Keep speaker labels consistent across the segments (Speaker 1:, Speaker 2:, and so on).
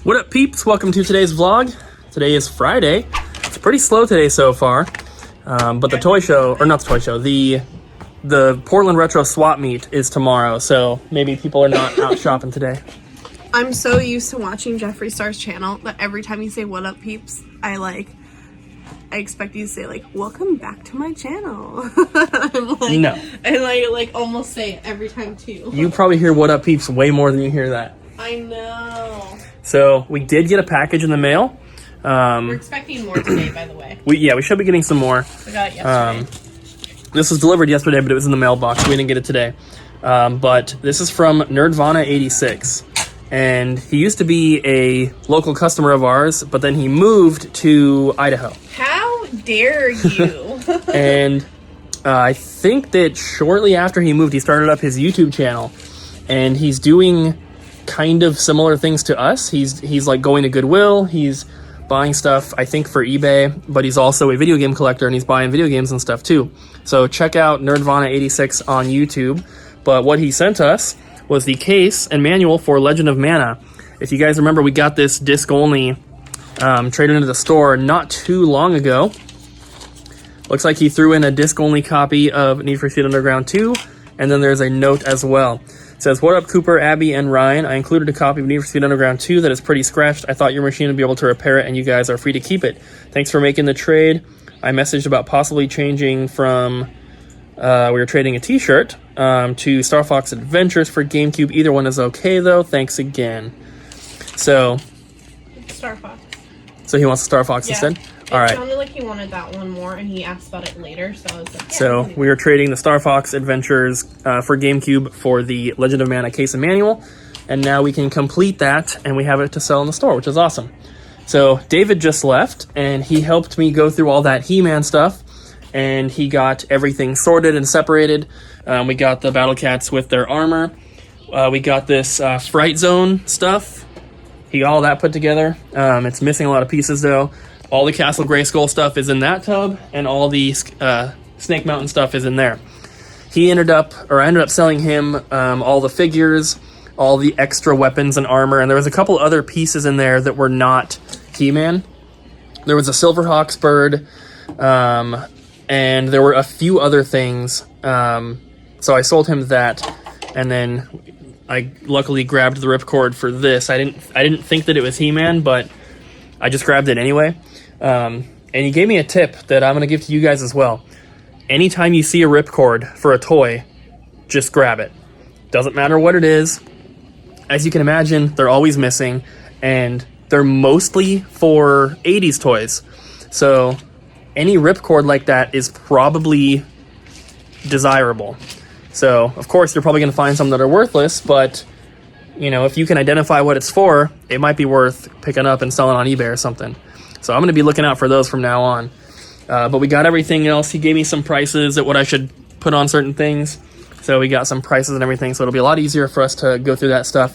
Speaker 1: What up, peeps? Welcome to today's vlog. Today is Friday. It's pretty slow today so far, but the toy show, or not the toy show, the Portland Retro Swap Meet is tomorrow, so maybe people are not out shopping today.
Speaker 2: I'm so used to watching Jeffree Star's channel that every time you say "What up, peeps," I expect you to say "Welcome back to my channel."
Speaker 1: No.
Speaker 2: And I almost say it every time too.
Speaker 1: You probably hear "What up, peeps" way more than you hear that.
Speaker 2: I know.
Speaker 1: So we did get a package in the mail.
Speaker 2: We're expecting more today, by the way.
Speaker 1: We should be getting some more.
Speaker 2: We got it yesterday.
Speaker 1: This was delivered yesterday, but it was in the mailbox. We didn't get it today. But this is from Nerdvana86. And he used to be a local customer of ours, but then he moved to Idaho.
Speaker 2: How dare you?
Speaker 1: And I think that shortly after he moved, he started up his YouTube channel. And he's doing kind of similar things to us. He's like going to Goodwill. He's buying stuff, I think, for eBay, but he's also a video game collector and he's buying video games and stuff too. So check out Nerdvana86 on YouTube. But what he sent us was the case and manual for Legend of Mana. If you guys remember, we got this disc only traded into the store not too long ago. Looks like he threw in a disc only copy of Need for Speed Underground 2, and then there's a note as well. It says, "What up, Cooper, Abby, and Ryan? I included a copy of Need for Speed Underground 2 that is pretty scratched. I thought your machine would be able to repair it, and you guys are free to keep it. Thanks for making the trade. I messaged about possibly changing from, we were trading a t-shirt, to Star Fox Adventures for GameCube. Either one is okay, though. Thanks again." So,
Speaker 2: Star Fox.
Speaker 1: So he wants Star Fox instead? All right.
Speaker 2: It sounded like he wanted that one more, and he asked about it later, so I was like, yeah.
Speaker 1: So we are trading the Star Fox Adventures for GameCube for the Legend of Mana case and manual, and now we can complete that, and we have it to sell in the store, which is awesome. So David just left, and he helped me go through all that He-Man stuff, and he got everything sorted and separated. We got the Battle Cats with their armor. We got this Fright Zone stuff. He got all that put together. It's missing a lot of pieces, though. All the Castle Grayskull stuff is in that tub, and all the Snake Mountain stuff is in there. I ended up selling him all the figures, all the extra weapons and armor, and there was a couple other pieces in there that were not He-Man. There was a Silverhawks bird, and there were a few other things. So I sold him that, and then I luckily grabbed the ripcord for this. I didn't think that it was He-Man, but I just grabbed it anyway. And he gave me a tip that I'm going to give to you guys as well. Anytime you see a ripcord for a toy, just grab it. Doesn't matter what it is. As you can imagine, they're always missing, and they're mostly for 80s toys. So any ripcord like that is probably desirable. So, of course, you're probably going to find some that are worthless, but, you know, if you can identify what it's for, it might be worth picking up and selling on eBay or something. So I'm going to be looking out for those from now on. But we got everything else. He gave me some prices at what I should put on certain things. So we got some prices and everything, so it'll be a lot easier for us to go through that stuff.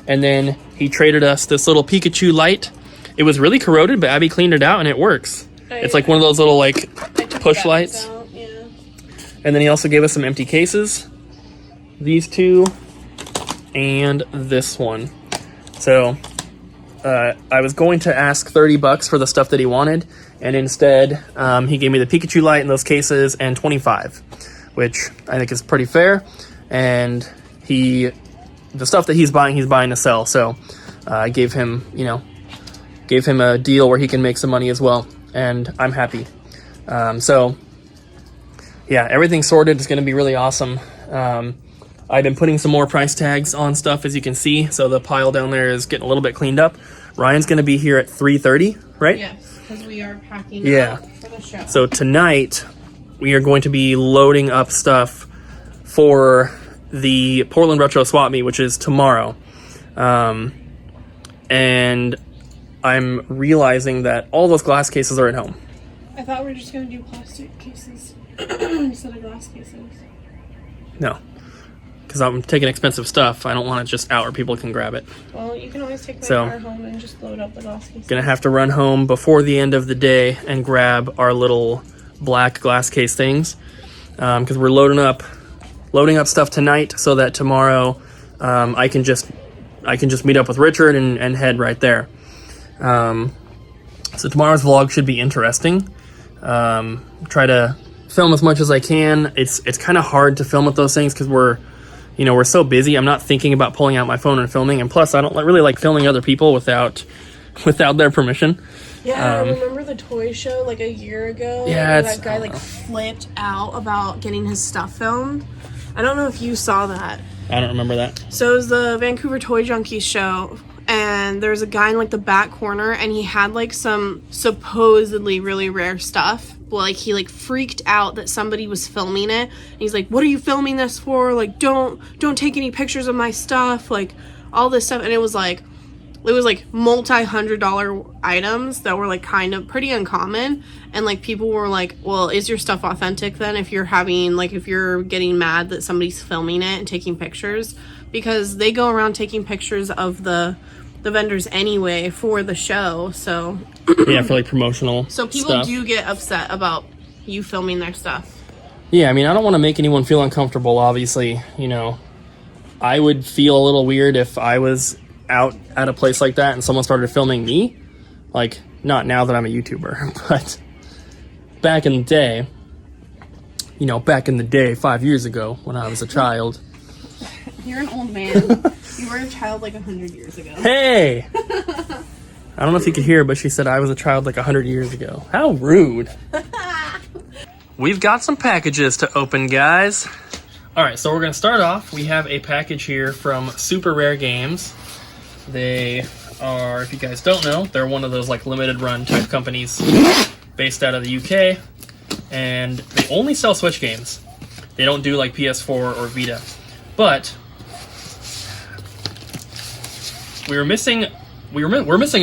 Speaker 1: And then he traded us this little Pikachu light. It was really corroded, but Abby cleaned it out, and it works. It's like one of those little, push lights.
Speaker 2: Yeah.
Speaker 1: And then he also gave us some empty cases. These two, and this one. So I was going to ask $30 for the stuff that he wanted, and instead he gave me the Pikachu light in those cases and $25, which I think is pretty fair. And the stuff that he's buying to sell. So I gave him a deal where he can make some money as well, and I'm happy. So yeah, everything's sorted. It's going to be really awesome. I've been putting some more price tags on stuff, as you can see, so the pile down there is getting a little bit cleaned up. Ryan's going to be here at 3:30, right?
Speaker 2: Yes, because we are packing
Speaker 1: up
Speaker 2: for the show.
Speaker 1: So tonight, we are going to be loading up stuff for the Portland Retro Swap Meet, which is tomorrow. And I'm realizing that all those glass cases are at home.
Speaker 2: I thought we were just going to do plastic cases instead of glass cases.
Speaker 1: No. Because I'm taking expensive stuff. I don't want it just out where people can grab it.
Speaker 2: Well, you can always take my car home and just load up the glass case.
Speaker 1: Gonna have to run home before the end of the day and grab our little black glass case things. Because we're loading up stuff tonight so that tomorrow I can just meet up with Richard and head right there. So tomorrow's vlog should be interesting. Try to film as much as I can. It's kind of hard to film with those things because we're so busy. I'm not thinking about pulling out my phone and filming, and plus I don't really like filming other people without their permission.
Speaker 2: Yeah, I remember the toy show like a year ago.
Speaker 1: Yeah,
Speaker 2: that guy like flipped out about getting his stuff filmed. I don't know if you saw that.
Speaker 1: I don't remember that.
Speaker 2: So it was the Vancouver Toy Junkies show, and there's a guy in like the back corner, and he had like some supposedly really rare stuff. Well, like he like freaked out that somebody was filming it. And he's like, "What are you filming this for? Like, don't take any pictures of my stuff." Like all this stuff, and it was like multi-$100 items that were like kind of pretty uncommon, and like people were like, well, is your stuff authentic then if you're getting mad that somebody's filming it and taking pictures? Because they go around taking pictures of the vendors anyway for the show. So
Speaker 1: yeah, for like promotional
Speaker 2: so people
Speaker 1: stuff.
Speaker 2: do get upset about you filming their stuff.
Speaker 1: Yeah, I mean, I don't want to make anyone feel uncomfortable, obviously. I would feel a little weird if I was out at a place like that and someone started filming me. Like, not now that I'm a YouTuber, but back in the day 5 years ago when I was a child.
Speaker 2: You're an old man. You were a child like 100 years ago.
Speaker 1: Hey! I don't know if you could hear, but she said I was a child like 100 years ago. How rude. We've got some packages to open, guys. Alright, so we're going to start off. We have a package here from Super Rare Games. They are, if you guys don't know, they're one of those like limited run type companies based out of the UK, and they only sell Switch games. They don't do like PS4 or Vita. But we're missing a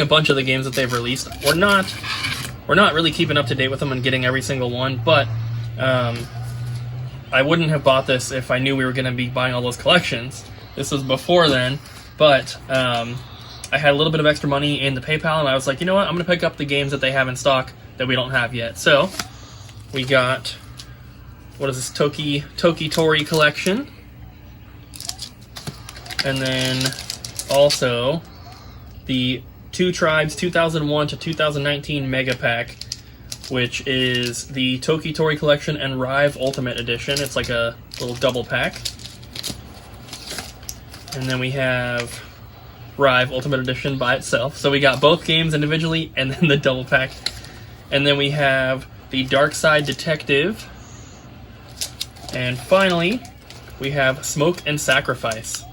Speaker 1: bunch of the games that they've released. We're not really keeping up to date with them and getting every single one, but I wouldn't have bought this if I knew we were going to be buying all those collections. This was before then. But I had a little bit of extra money in the PayPal, and I was like, you know what? I'm going to pick up the games that they have in stock that we don't have yet. So we got, what is this, Toki Tori collection. And then also the Two Tribes 2001 to 2019 Mega Pack, which is the Toki Tori collection and Rive Ultimate Edition. It's like a little double pack. And then we have Rive Ultimate Edition by itself. So we got both games individually and then the double pack. And then we have the Dark Side Detective. And finally, we have Smoke and Sacrifice.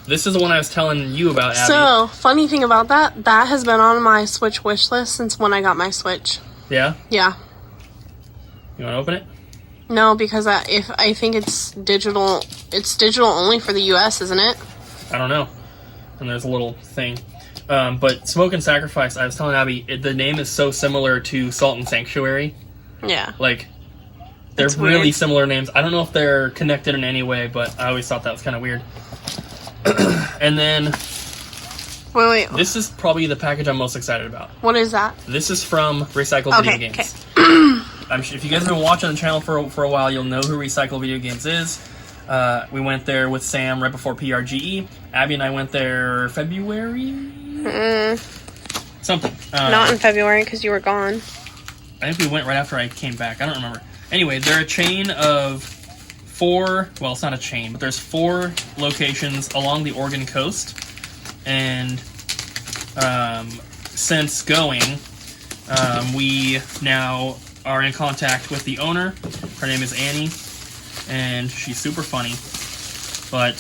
Speaker 1: This is the one I was telling you about, Abby.
Speaker 2: So, funny thing about that has been on my Switch wish list since when I got my Switch.
Speaker 1: Yeah?
Speaker 2: Yeah.
Speaker 1: You want to open it?
Speaker 2: No, because I think it's digital only for the US, isn't it?
Speaker 1: I don't know. And there's a little thing. But Smoke and Sacrifice, I was telling Abby, the name is so similar to Salt and Sanctuary.
Speaker 2: Yeah.
Speaker 1: Like, they're
Speaker 2: It's
Speaker 1: really
Speaker 2: weird.
Speaker 1: similar names. I don't know if they're connected in any way, but I always thought that was kind of weird. And then
Speaker 2: Wait.
Speaker 1: this is probably the package I'm most excited about.
Speaker 2: What is that?
Speaker 1: This is from Recycle Video
Speaker 2: Okay,
Speaker 1: Games. I'm sure if you guys have been watching the channel for a while, you'll know who Recycle Video Games is. We went there with Sam right before PRGE. Abby and I went there February? Something.
Speaker 2: Not in February because you were gone.
Speaker 1: I think we went right after I came back. I don't remember. Anyway, they're a chain of 4, well, it's not a chain, but there's 4 locations along the Oregon coast. And since going, we now are in contact with the owner. Her name is Annie, and she's super funny. But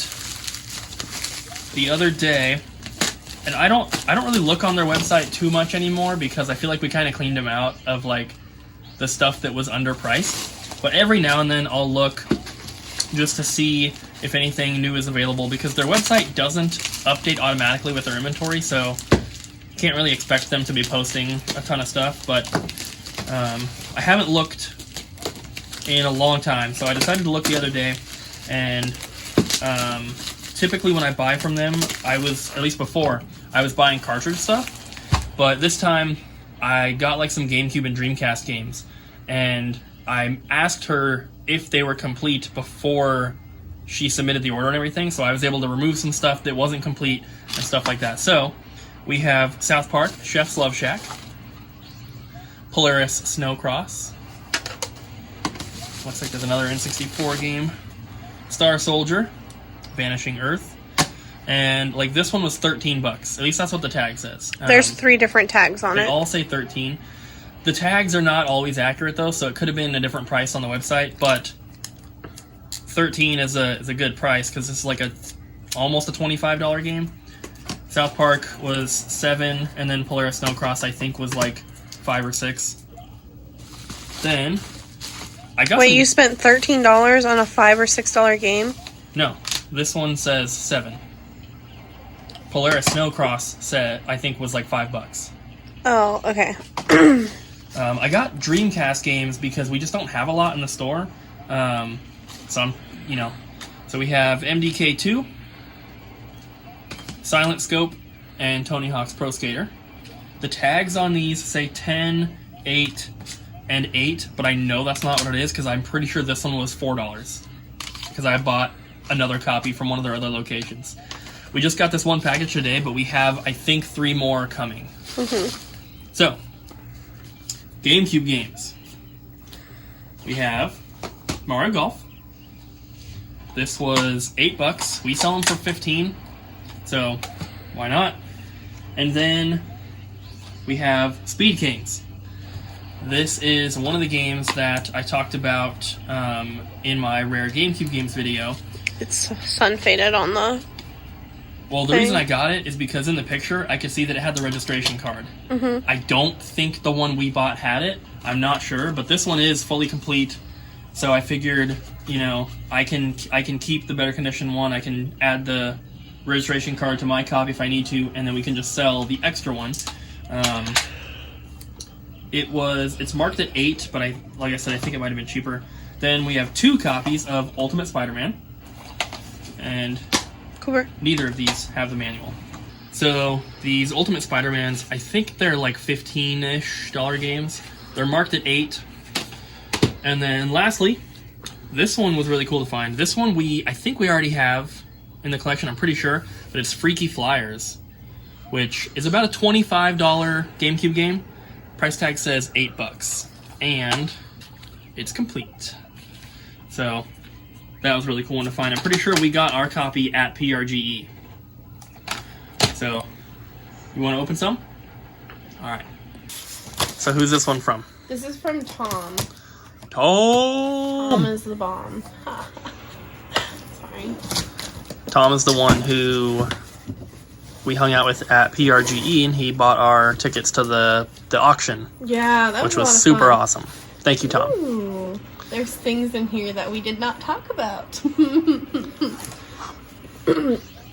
Speaker 1: the other day, and I don't really look on their website too much anymore because I feel like we kind of cleaned them out of like the stuff that was underpriced. But every now and then I'll look just to see if anything new is available because their website doesn't update automatically with their inventory, so you can't really expect them to be posting a ton of stuff. But I haven't looked in a long time, so I decided to look the other day. And typically when I buy from them, I was, at least before, I was buying cartridge stuff. But this time I got like some GameCube and Dreamcast games, and I asked her if they were complete before she submitted the order and everything, so I was able to remove some stuff that wasn't complete and stuff like that. So We have South Park, Chef's Love Shack, Polaris Snowcross. Looks like there's another N64 game. Star Soldier, Vanishing Earth. And like this one was $13. At least that's what the tag says.
Speaker 2: There's 3 different tags on
Speaker 1: they
Speaker 2: it.
Speaker 1: all say 13. The tags are not always accurate though, so it could have been a different price on the website, but 13 is a good price because this is like almost a $25 game. South Park was $7, and then Polaris Snowcross I think was like $5 or $6. Then I got
Speaker 2: Wait, you spent $13 on a $5 or $6 game?
Speaker 1: No, this one says $7. Polaris Snowcross I think was like $5.
Speaker 2: Oh, okay.
Speaker 1: I got Dreamcast games because we just don't have a lot in the store. So we have MDK2, Silent Scope, and Tony Hawk's Pro Skater. The tags on these say 10, 8, and 8, but I know that's not what it is because I'm pretty sure this one was $4 because I bought another copy from one of their other locations. We just got this one package today, but we have, I think, 3 more coming. So, GameCube games. We have Mario Golf. This was $8. We sell them for $15, so why not? And then we have Speed Kings. This is one of the games that I talked about in my rare GameCube games video.
Speaker 2: It's sun faded on the
Speaker 1: Well, the reason I got it is because in the picture, I could see that it had the registration card. I don't think the one we bought had it. I'm not sure, but this one is fully complete. So I figured, I can keep the better condition one. I can add the registration card to my copy if I need to, and then we can just sell the extra one. It's marked at $8, but like I said, I think it might have been cheaper. Then we have 2 copies of Ultimate Spider-Man, and
Speaker 2: Cooper.
Speaker 1: Neither of these have the manual. So these Ultimate Spider-Mans, I think they're like $15-ish games. They're marked at $8. And then lastly, this one was really cool to find. This one I think we already have in the collection, I'm pretty sure, but it's Freaky Flyers, which is about a $25 GameCube game. Price tag says $8, and it's complete. So that was really cool one to find. I'm pretty sure we got our copy at PRGE. So, you want to open some? Alright. So who's this one from?
Speaker 2: This is from Tom.
Speaker 1: Tom
Speaker 2: is the bomb. Sorry.
Speaker 1: Tom is the one who we hung out with at PRGE, and he bought our tickets to the auction.
Speaker 2: Yeah, that was
Speaker 1: which was super
Speaker 2: fun.
Speaker 1: Awesome. Thank you, Tom.
Speaker 2: Ooh, there's things in here that we did not talk about.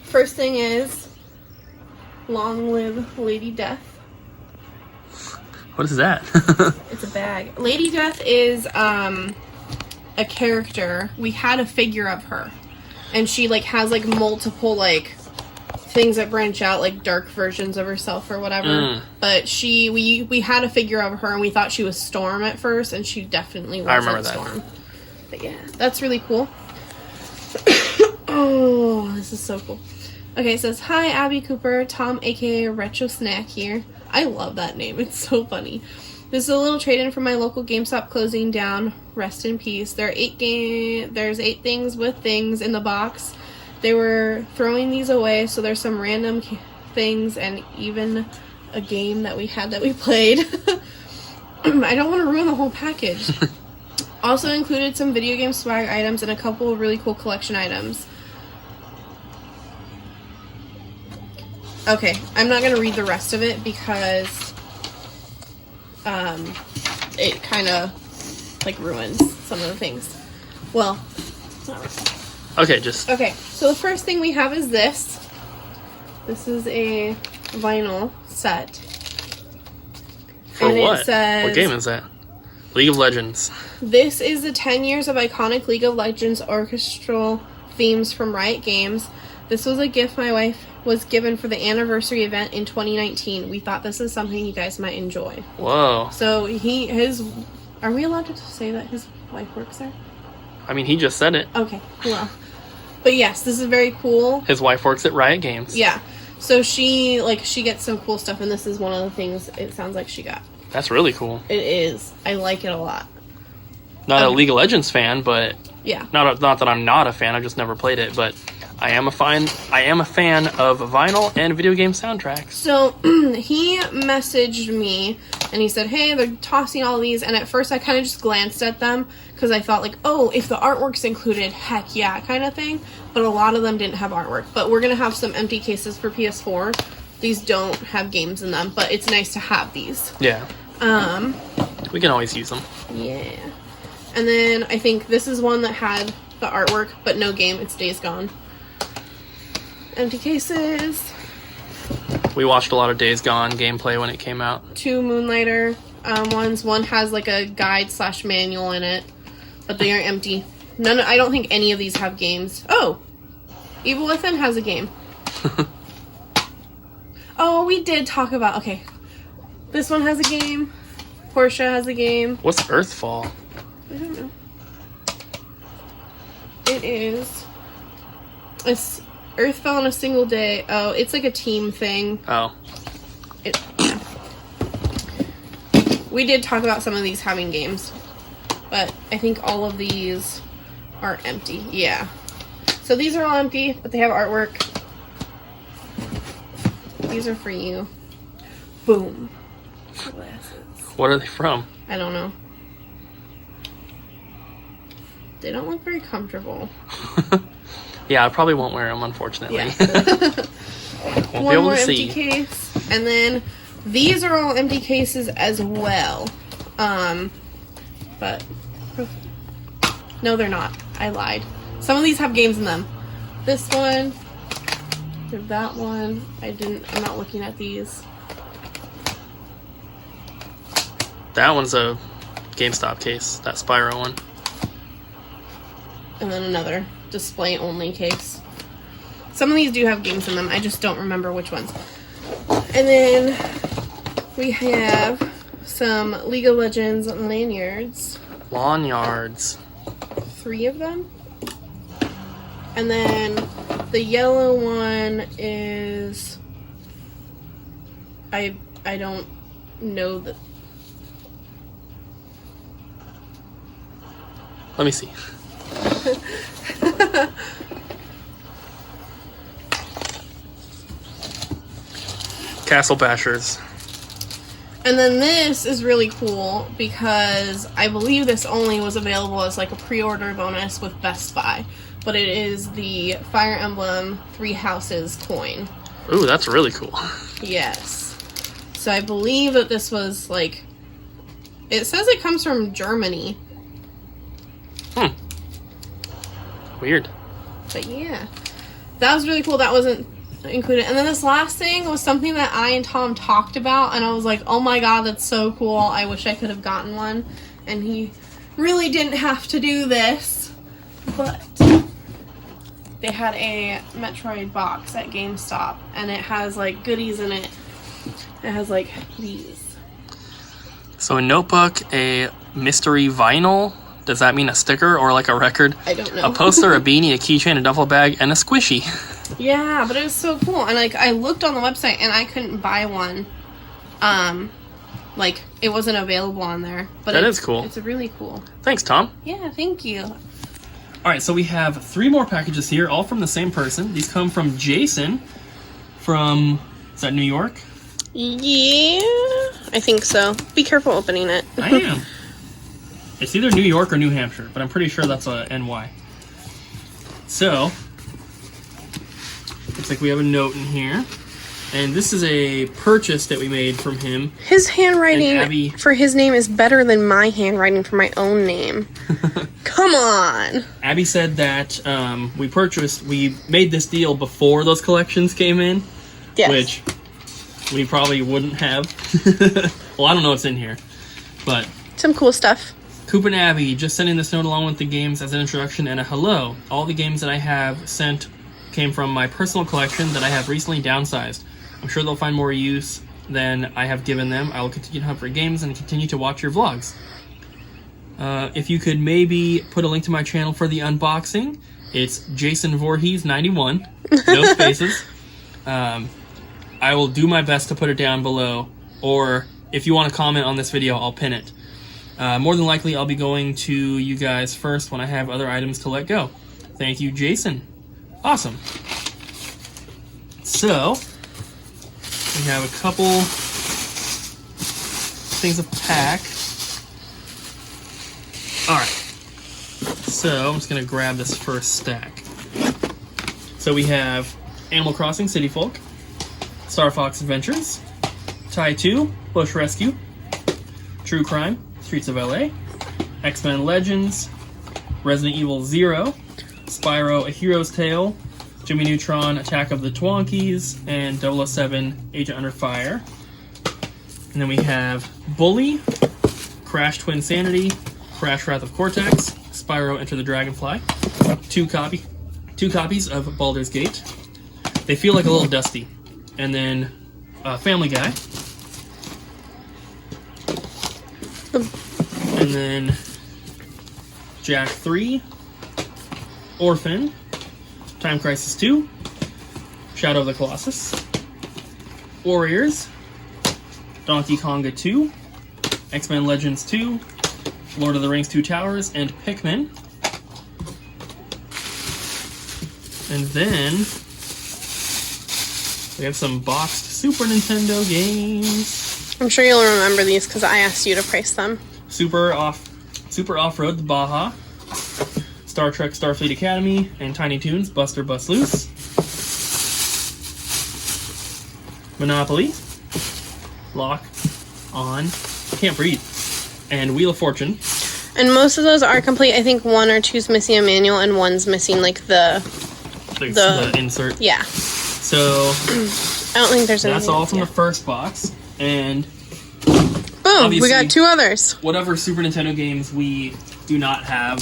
Speaker 2: First thing is, long live Lady Death.
Speaker 1: What is that?
Speaker 2: It's a bag. Lady Death is a character. We had a figure of her, and she has multiple things that branch out, dark versions of herself or whatever. But we had a figure of her, and we thought she was Storm at first, and she definitely wasn't Storm. But yeah, that's really cool. Oh, this is so cool. Okay, it says, "Hi, Abby Cooper, Tom, aka Retro Snack here." I love that name. It's so funny. This is a little trade-in from my local GameStop closing down. Rest in peace. There's 8 things with things in the box. They were throwing these away, so there's some random things and even a game that we had that we played. I don't want to ruin the whole package. Also included some video game swag items and a couple of really cool collection items. Okay, I'm not going to read the rest of it because it kind of ruins some of the things. Well, it's not really.
Speaker 1: Okay,
Speaker 2: so the first thing we have is this. This is a vinyl set.
Speaker 1: For
Speaker 2: and
Speaker 1: what?
Speaker 2: It says,
Speaker 1: what game is that? League of Legends.
Speaker 2: This is the 10 years of iconic League of Legends orchestral themes from Riot Games. This was a gift my wife was given for the anniversary event in 2019. We thought this is something you guys might enjoy.
Speaker 1: Whoa.
Speaker 2: So are we allowed to say that his wife works there?
Speaker 1: I mean, he just said it.
Speaker 2: Okay, well. But yes, this is very cool.
Speaker 1: His wife works at Riot Games.
Speaker 2: Yeah. So she gets some cool stuff, and this is one of the things it sounds like she got.
Speaker 1: That's really cool.
Speaker 2: It is. I like it a lot.
Speaker 1: Not a League of Legends fan, but
Speaker 2: yeah.
Speaker 1: Not that I'm not a fan. I've just never played it, but I am a fan of vinyl and video game soundtracks.
Speaker 2: So he messaged me and he said, "Hey, they're tossing all these." And at first, I kind of just glanced at them because I thought like, "Oh, if the artwork's included, heck yeah," kind of thing. But a lot of them didn't have artwork. But we're gonna have some empty cases for PS4. These don't have games in them, but it's nice to have these.
Speaker 1: Yeah. We can always use them.
Speaker 2: Yeah. And then I think this is one that had the artwork, but no game. It's Days Gone. Empty cases.
Speaker 1: We watched a lot of Days Gone gameplay when it came out.
Speaker 2: 2 Moonlighter ones. One has like a guide / manual in it, but they are empty. I don't think any of these have games. Oh! Evil Within has a game. Oh, we did talk about... Okay. This one has a game. Portia has a game.
Speaker 1: What's Earthfall?
Speaker 2: I don't know. It is. It's Earth fell in a single day. Oh, it's like a team thing.
Speaker 1: Oh.
Speaker 2: Yeah. We did talk about some of these having games, but I think all of these are empty. Yeah. So these are all empty, but they have artwork. These are for you. Boom. Glasses.
Speaker 1: What are they from?
Speaker 2: I don't know. They don't look very comfortable.
Speaker 1: Yeah, I probably won't wear them, unfortunately.
Speaker 2: Yeah.
Speaker 1: Won't
Speaker 2: One
Speaker 1: be able
Speaker 2: more
Speaker 1: to
Speaker 2: empty
Speaker 1: see.
Speaker 2: case, and then these are all empty cases as well. But no, they're not. I lied. Some of these have games in them. This one, that one. I'm not looking at these.
Speaker 1: That one's a GameStop case. That Spyro one.
Speaker 2: And then another display only case. Some of these do have games in them. I just don't remember which ones. And then we have some League of Legends lanyards.
Speaker 1: Lanyards.
Speaker 2: 3 of them. And then the yellow one is... I don't know the...
Speaker 1: Let me see. Castle Bashers.
Speaker 2: And then this is really cool because I believe this only was available as like a pre-order bonus with Best Buy. But it is the Fire Emblem 3 Houses coin.
Speaker 1: Ooh, that's really cool.
Speaker 2: Yes. So I believe that this was like... It says it comes from Germany.
Speaker 1: Weird.
Speaker 2: But yeah. That was really cool. That wasn't included. And then this last thing was something that I and Tom talked about. And I was like, oh my god, that's so cool. I wish I could have gotten one. And he really didn't have to do this. But they had a Metroid box at GameStop. And it has like goodies in it. It has like these.
Speaker 1: So a notebook, a mystery vinyl. Does that mean a sticker or like a record?
Speaker 2: I don't know.
Speaker 1: A poster, a beanie, a keychain, a duffel bag, and a squishy.
Speaker 2: Yeah, but it was so cool. And like I looked on the website and I couldn't buy one. Like it wasn't available on there. But
Speaker 1: That is cool.
Speaker 2: It's really cool.
Speaker 1: Thanks, Tom.
Speaker 2: Yeah, thank you.
Speaker 1: All right, so we have 3 more packages here, all from the same person. These come from Jason from, is that New York?
Speaker 2: Yeah, I think so. Be careful opening it.
Speaker 1: I am. It's either New York or New Hampshire, but I'm pretty sure that's a NY. So, looks like we have a note in here. And this is a purchase that we made from him.
Speaker 2: His handwriting
Speaker 1: And Abby-
Speaker 2: for his name is better than my handwriting for my own name. Come on.
Speaker 1: Abby said that we made this deal before those collections came in.
Speaker 2: Yes.
Speaker 1: Which we probably wouldn't have. Well, I don't know what's in here. But
Speaker 2: Some cool stuff.
Speaker 1: Coop and Abby, just sending this note along with the games as an introduction and a hello. All the games that I have sent came from my personal collection that I have recently downsized. I'm sure they'll find more use than I have given them. I will continue to hunt for games and continue to watch your vlogs. If you could maybe put a link to my channel for the unboxing. It's Jason Voorhees 91. No spaces. I will do my best to put it down below, or if you want to comment on this video, I'll pin it. More than likely, I'll be going to you guys first when I have other items to let go. Thank you, Jason. Awesome. So, we have a couple things to pack. Alright. So, I'm just going to grab this first stack. So we have Animal Crossing City Folk, Star Fox Adventures, Tie 2, Bush Rescue, True Crime, Streets of LA, X-Men Legends, Resident Evil 0, Spyro A Hero's Tale, Jimmy Neutron Attack of the Twonkies, and 007 Agent Under Fire. And then we have Bully, Crash Twinsanity, Crash Wrath of Cortex, Spyro Enter the Dragonfly, two copies of Baldur's Gate. They feel like a little dusty. And then Family Guy. And then Jack 3, Orphan, Time Crisis 2, Shadow of the Colossus, Warriors, Donkey Konga 2, X-Men Legends 2, Lord of the Rings 2 Towers, and Pikmin. And then we have some boxed Super Nintendo games.
Speaker 2: I'm sure you'll remember these because I asked you to price them.
Speaker 1: Super Off-Road the Baja, Star Trek Starfleet Academy, and Tiny Toons Buster Bust Loose, Monopoly, Lock On, Can't Breathe, and Wheel of Fortune.
Speaker 2: And most of those are complete. I think one or two's missing a manual and one's missing like the
Speaker 1: insert.
Speaker 2: Yeah.
Speaker 1: So
Speaker 2: I don't think there's
Speaker 1: that's all from the first box, and
Speaker 2: boom, we got two others.
Speaker 1: Whatever Super Nintendo games we do not have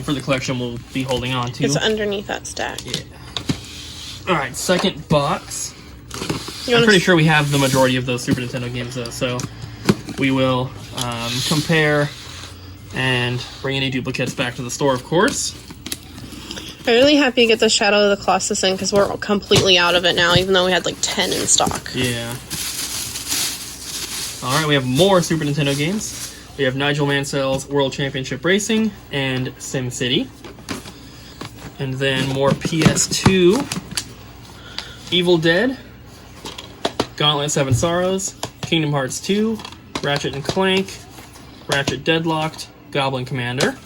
Speaker 1: for the collection, we'll be holding on to.
Speaker 2: It's underneath that stack.
Speaker 1: Yeah. All right, second box. I'm pretty sure we have the majority of those Super Nintendo games, though, so we will compare and bring any duplicates back to the store, of course.
Speaker 2: I'm really happy to get the Shadow of the Colossus in because we're completely out of it now, even though we had like 10 in stock.
Speaker 1: Yeah. Alright, we have more Super Nintendo games. We have Nigel Mansell's World Championship Racing and SimCity. And then more PS2. Evil Dead, Gauntlet 7 Sorrows, Kingdom Hearts 2, Ratchet and Clank, Ratchet Deadlocked, Goblin Commander.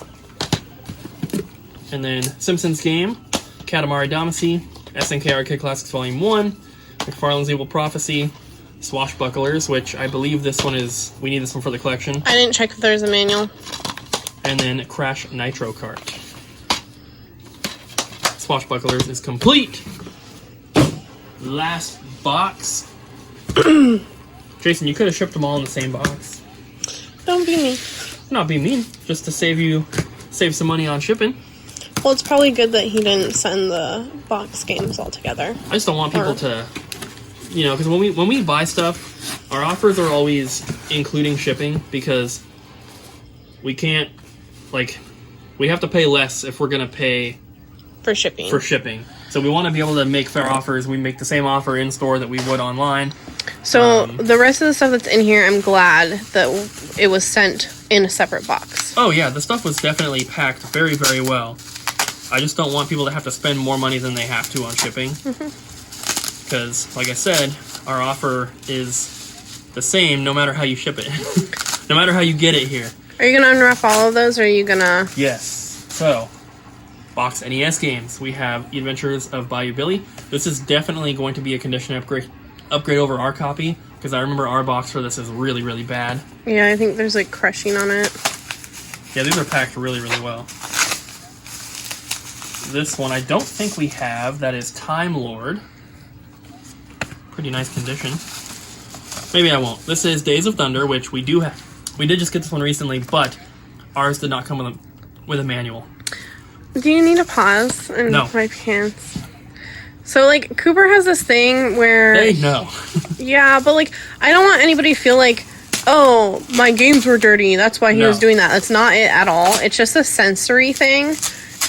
Speaker 1: And then Simpsons Game, Katamari Damacy, SNK Arcade Classics Volume 1, McFarlane's Evil Prophecy, Swashbucklers, which I believe this one is, we need this one for the collection.
Speaker 2: I didn't check if there's a manual.
Speaker 1: And then Crash Nitro Kart. Swashbucklers is complete. Last box. Jason, you could have shipped them all in the same box.
Speaker 2: Don't be mean.
Speaker 1: Not be mean, just to save some money on shipping.
Speaker 2: Well, it's probably good that he didn't send the box games all together.
Speaker 1: I just don't want people to, you know, because when we buy stuff, our offers are always including shipping because we can't, like, we have to pay less if we're going to pay
Speaker 2: for shipping.
Speaker 1: So we want to be able to make fair offers. We make the same offer in store that we would online.
Speaker 2: So the rest of the stuff that's in here, I'm glad that it was sent in a separate box.
Speaker 1: Oh yeah, the stuff was definitely packed very, very well. I just don't want people to have to spend more money than they have to on shipping. Because, like I said, our offer is the same no matter how you ship it. No matter how you get it here.
Speaker 2: Are you going to unwrap all of those, or are you going to...
Speaker 1: Yes. So, box NES games. We have The Adventures of Bayou Billy. This is definitely going to be a condition upgrade over our copy, because I remember our box for this is really, really bad.
Speaker 2: Yeah, I think there's, like, crushing on it.
Speaker 1: Yeah, these are packed really, really well. This one I don't think we have. That is Time Lord. Pretty nice condition. Maybe I won't. This is Days of Thunder, which we do have. We did just get this one recently, but ours did not come with a manual.
Speaker 2: Do you need a pause and wipe your hands? So, like, Cooper has this thing where...
Speaker 1: They know.
Speaker 2: Yeah, but, like, I don't want anybody to feel like, oh, my games were dirty, that's why he was doing that. That's not it at all. It's just a sensory thing.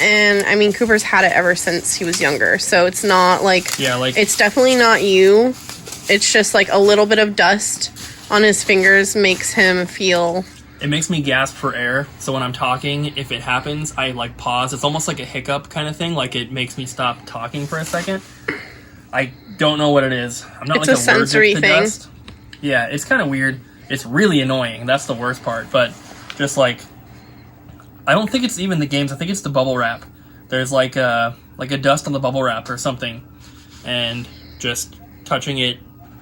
Speaker 2: And, I mean, Cooper's had it ever since he was younger. So it's not, like...
Speaker 1: Yeah, like...
Speaker 2: It's definitely not you. It's just like a little bit of dust on his fingers makes him feel...
Speaker 1: It makes me gasp for air. So when I'm talking, if it happens, I like pause. It's almost like a hiccup kind of thing. Like it makes me stop talking for a second. I don't know what it is. I'm not
Speaker 2: It's
Speaker 1: like
Speaker 2: a sensory
Speaker 1: allergic to
Speaker 2: thing.
Speaker 1: dust. Yeah, it's kind of weird. It's really annoying. That's the worst part. But just like, I don't think it's even the games. I think it's the bubble wrap. There's like a dust on the bubble wrap or something, and just touching it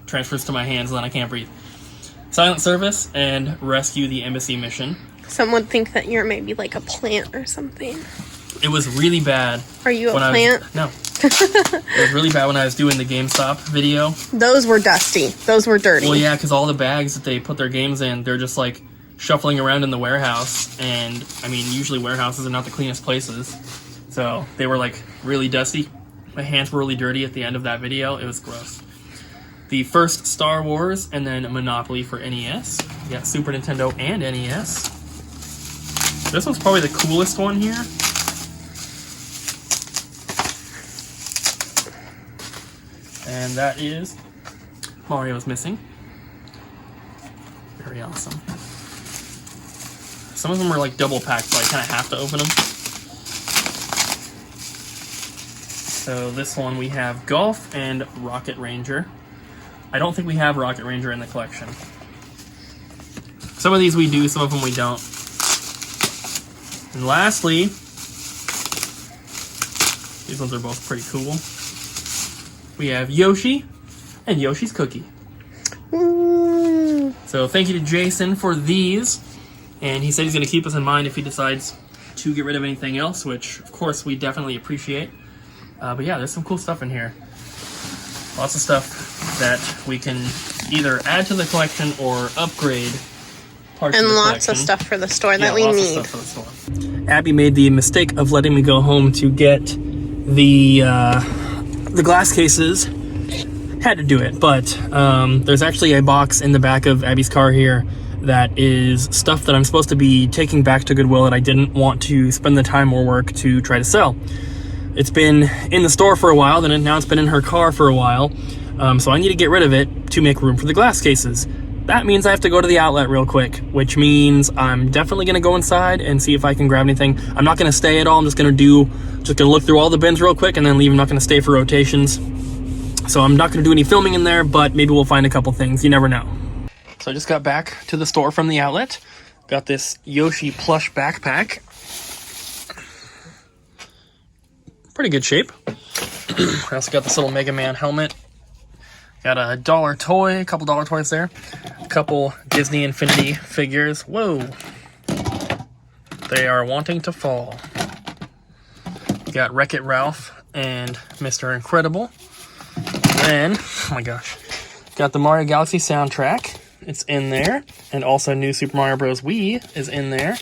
Speaker 1: transfers to my hands, and then I can't breathe. Silent service and rescue the embassy mission.
Speaker 2: Some would think that you're maybe like a plant or something.
Speaker 1: It was really bad.
Speaker 2: Are you a
Speaker 1: when
Speaker 2: plant?
Speaker 1: No. It was really bad when I was doing the GameStop video.
Speaker 2: Those were dusty. Those were dirty.
Speaker 1: Well, yeah, because all the bags that they put their games in, they're just like shuffling around in the warehouse. And I mean, usually warehouses are not the cleanest places. So they were like really dusty. My hands were really dirty at the end of that video. It was gross. The first Star Wars and then Monopoly for NES. We got Super Nintendo and NES. This one's probably the coolest one here. And that is Mario's Missing. Very awesome. Some of them are like double packed, so I kind of have to open them. So this one we have Golf and Rocket Ranger. I don't think we have Rocket Ranger in the collection. Some of these we do, some of them we don't. And lastly, these ones are both pretty cool. We have Yoshi and Yoshi's Cookie.
Speaker 2: Ooh.
Speaker 1: So thank you to Jason for these. And he said he's going to keep us in mind if he decides to get rid of anything else, which of course we definitely appreciate. But yeah, there's some cool stuff in here. Lots of stuff that we can either add to the collection or upgrade parts of the collection.
Speaker 2: And lots of stuff for the store that we
Speaker 1: lots
Speaker 2: need.
Speaker 1: of stuff for the store. Abby made the mistake of letting me go home to get the glass cases. Had to do it, but there's actually a box in the back of Abby's car here that is stuff that I'm supposed to be taking back to Goodwill that I didn't want to spend the time or work to try to sell. It's been in the store for a while, then now it's been in her car for a while, so I need to get rid of it to make room for the glass cases. That means I have to go to the outlet real quick, which means I'm definitely going to go inside and see if I can grab anything. I'm not going to stay at all. I'm just going to look through all the bins real quick and then leave. I'm not going to stay for rotations. So I'm not going to do any filming in there, but maybe we'll find a couple things. You never know. So I just got back to the store from the outlet. Got this Yoshi plush backpack. Pretty good shape. I also got this little Mega Man helmet. Got a dollar toy, a couple dollar toys there. A couple Disney Infinity figures. Whoa. They are wanting to fall. You got Wreck-It Ralph and Mr. Incredible. Then, oh my gosh, got the Mario Galaxy soundtrack. It's in there. And also New Super Mario Bros. Wii is in there.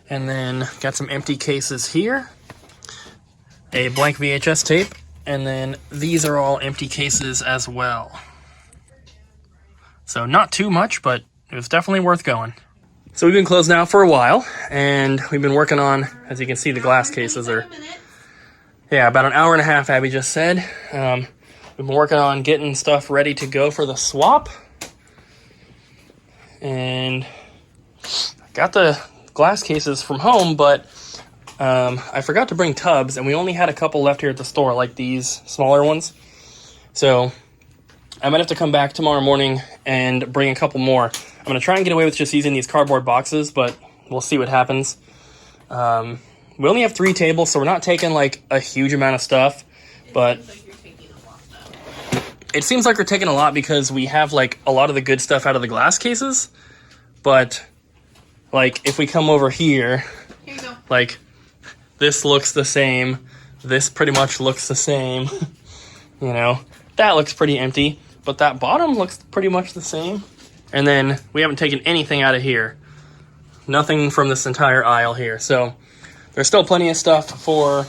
Speaker 1: And then got some empty cases here. A blank VHS tape, and then these are all empty cases as well. So not too much, but it was definitely worth going. So we've been closed now for a while, and we've been working on, as you can see, the glass cases are, yeah, about an hour and a half, Abby just said. We've been working on getting stuff ready to go for the swap. And I got the glass cases from home, but I forgot to bring tubs, and we only had a couple left here at the store, like these smaller ones. So I might have to come back tomorrow morning and bring a couple more. I'm going to try and get away with just using these cardboard boxes, but we'll see what happens. We only have 3 tables, so we're not taking like a huge amount of stuff, but it seems like we're taking a lot because we have like a lot of the good stuff out of the glass cases. But like if we come over here
Speaker 2: you go.
Speaker 1: like this looks the same. This pretty much looks the same. You know, that looks pretty empty, but that bottom looks pretty much the same. And then we haven't taken anything out of here. Nothing from this entire aisle here. So there's still plenty of stuff for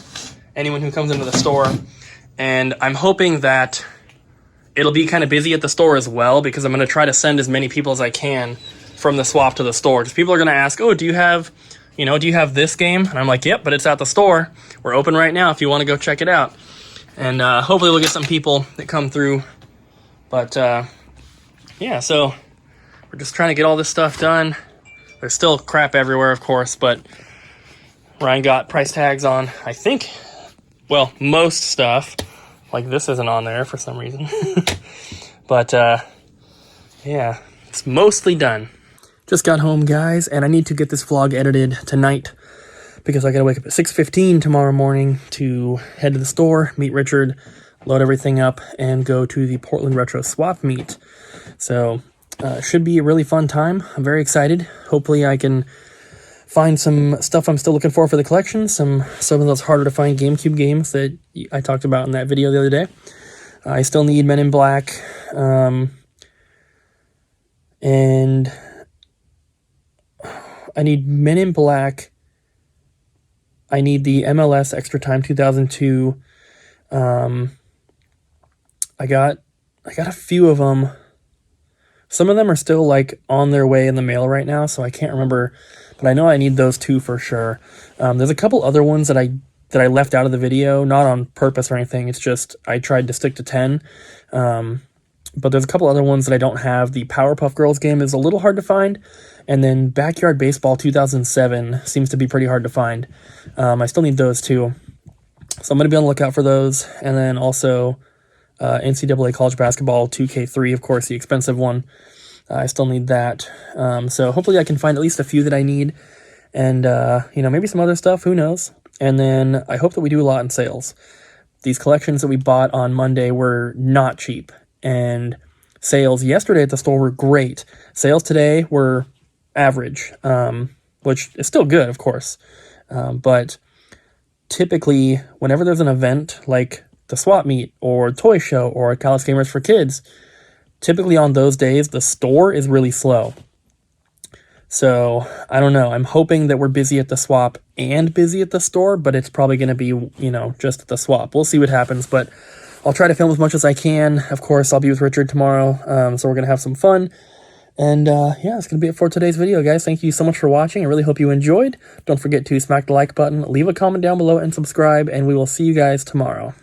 Speaker 1: anyone who comes into the store. And I'm hoping that it'll be kind of busy at the store as well, because I'm going to try to send as many people as I can from the swap to the store. Because people are going to ask, oh, do you have this game? And I'm like, yep, but it's at the store. We're open right now if you want to go check it out. And hopefully we'll get some people that come through But, yeah, so we're just trying to get all this stuff done. There's still crap everywhere, of course, but Ryan got price tags on, I think, well, most stuff. Like, this isn't on there for some reason. But, yeah, it's mostly done. Just got home, guys, and I need to get this vlog edited tonight because I gotta wake up at 6:15 tomorrow morning to head to the store, meet Richard, load everything up, and go to the Portland Retro Swap Meet. So, should be a really fun time. I'm very excited. Hopefully I can find some stuff I'm still looking for the collection, some of those harder to find GameCube games that I talked about in that video the other day. I still need Men in Black, and I need Men in Black. I need the MLS Extra Time 2002. I got a few of them. Some of them are still like on their way in the mail right now, so I can't remember, but I know I need those 2 for sure. There's a couple other ones that I left out of the video, not on purpose or anything. It's just I tried to stick to 10. But there's a couple other ones that I don't have. The Powerpuff Girls game is a little hard to find, and then Backyard Baseball 2007 seems to be pretty hard to find. I still need those too, so I'm going to be on the lookout for those. And then also NCAA College Basketball 2K3, of course, the expensive one. I still need that. So hopefully I can find at least a few that I need, and maybe some other stuff, who knows. And then I hope that we do a lot in sales. These collections that we bought on Monday were not cheap, and sales yesterday at the store were great. Sales today were average, which is still good, of course. But typically, whenever there's an event like the Swap Meet or Toy Show or Callous Gamers for Kids, typically on those days, the store is really slow. So, I don't know. I'm hoping that we're busy at the swap and busy at the store, but it's probably going to be, just at the swap. We'll see what happens, but I'll try to film as much as I can. Of course, I'll be with Richard tomorrow, so we're going to have some fun. And, yeah, that's going to be it for today's video, guys. Thank you so much for watching. I really hope you enjoyed. Don't forget to smack the like button, leave a comment down below, and subscribe, and we will see you guys tomorrow.